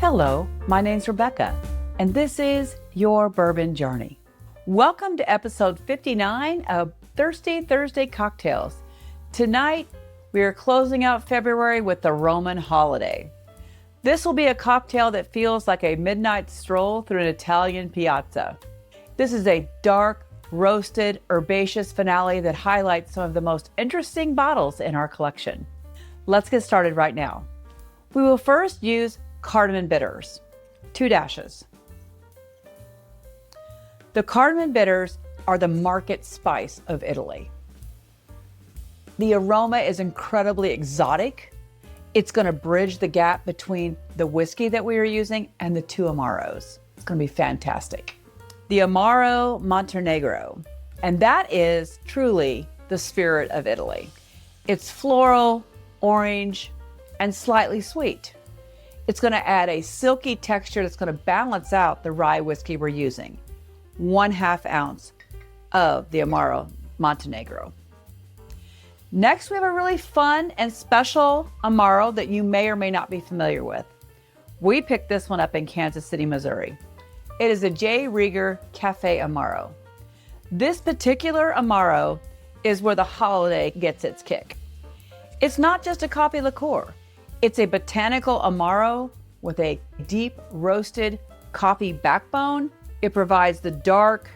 Hello, my name's Rebecca, and this is Your Bourbon Journey. Welcome to episode 59 of Thirsty Thursday Cocktails. Tonight, we are closing out February with the Roman holiday. This will be a cocktail that feels like a midnight stroll through an Italian piazza. This is a dark, roasted, herbaceous finale that highlights some of the most interesting bottles in our collection. Let's get started right now. We will first use cardamom bitters, 2 dashes. The cardamom bitters are the market spice of Italy. The aroma is incredibly exotic. It's going to bridge the gap between the whiskey that we are using and the 2 Amaros. It's going to be fantastic. The Amaro Montenegro, and that is truly the spirit of Italy. It's floral, orange, and slightly sweet. It's going to add a silky texture that's going to balance out the rye whiskey we're using. 1/2 ounce of the Amaro Montenegro. Next, we have a really fun and special Amaro that you may or may not be familiar with. We picked this one up in Kansas City, Missouri. It is a Rieger Caffè Amaro. This particular Amaro is where the holiday gets its kick. It's not just a coffee liqueur. It's a botanical Amaro with a deep roasted coffee backbone. It provides the dark,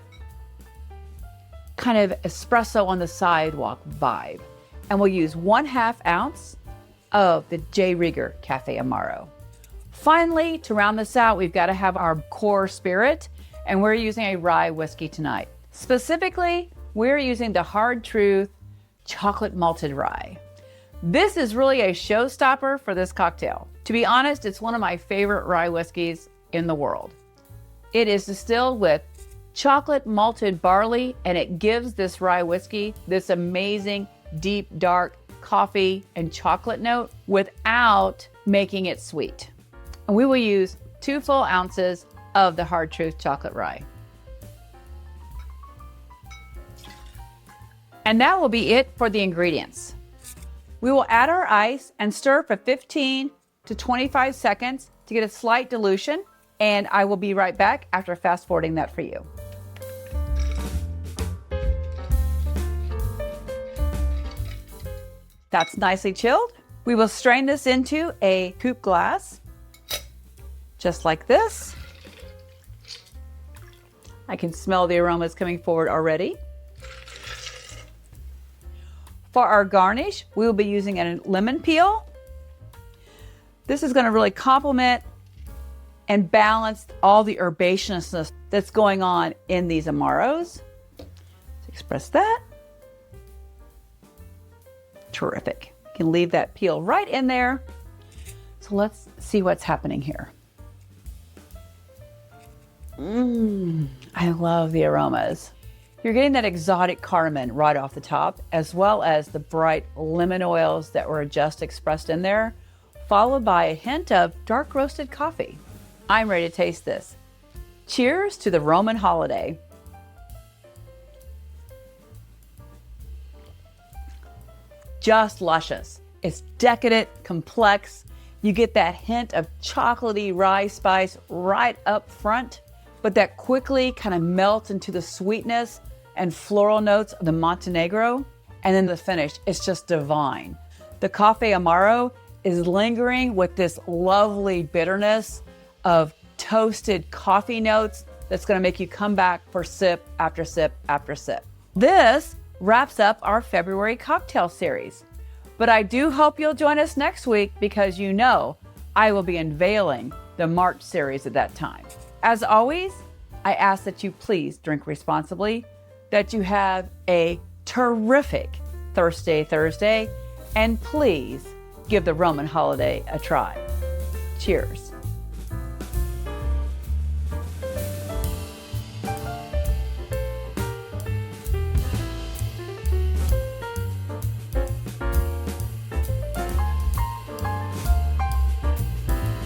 kind of espresso on the sidewalk vibe. And we'll use 1/2 ounce of the Rieger Caffè Amaro. Finally, to round this out, we've got to have our core spirit, and we're using a rye whiskey tonight. Specifically, we're using the Hard Truth chocolate malted rye. This is really a showstopper for this cocktail. To be honest, it's one of my favorite rye whiskeys in the world. It is distilled with chocolate malted barley, and it gives this rye whiskey this amazing, deep, dark coffee and chocolate note without making it sweet. And we will use 2 full ounces of the Hard Truth chocolate rye. And that will be it for the ingredients. We will add our ice and stir for 15 to 25 seconds to get a slight dilution, and I will be right back after fast forwarding that for you. That's nicely chilled. We will strain this into a coupe glass, just like this. I can smell the aromas coming forward already. For our garnish, we will be using a lemon peel. This is going to really complement and balance all the herbaceousness that's going on in these Amaros. Let's express that. Terrific. You can leave that peel right in there. So let's see what's happening here. I love the aromas. You're getting that exotic cardamom right off the top, as well as the bright lemon oils that were just expressed in there, followed by a hint of dark roasted coffee. I'm ready to taste this. Cheers to the Roman holiday. Just luscious. It's decadent, complex. You get that hint of chocolatey rye spice right up front, but that quickly kind of melts into the sweetness and floral notes of the Montenegro. And then the finish, it's just divine. The Caffè Amaro is lingering with this lovely bitterness of toasted coffee notes that's going to make you come back for sip after sip after sip. This wraps up our February cocktail series. But I do hope you'll join us next week because you know I will be unveiling the March series at that time. As always, I ask that you please drink responsibly, that you have a terrific Thirsty Thursday, and please give the Roman holiday a try. Cheers.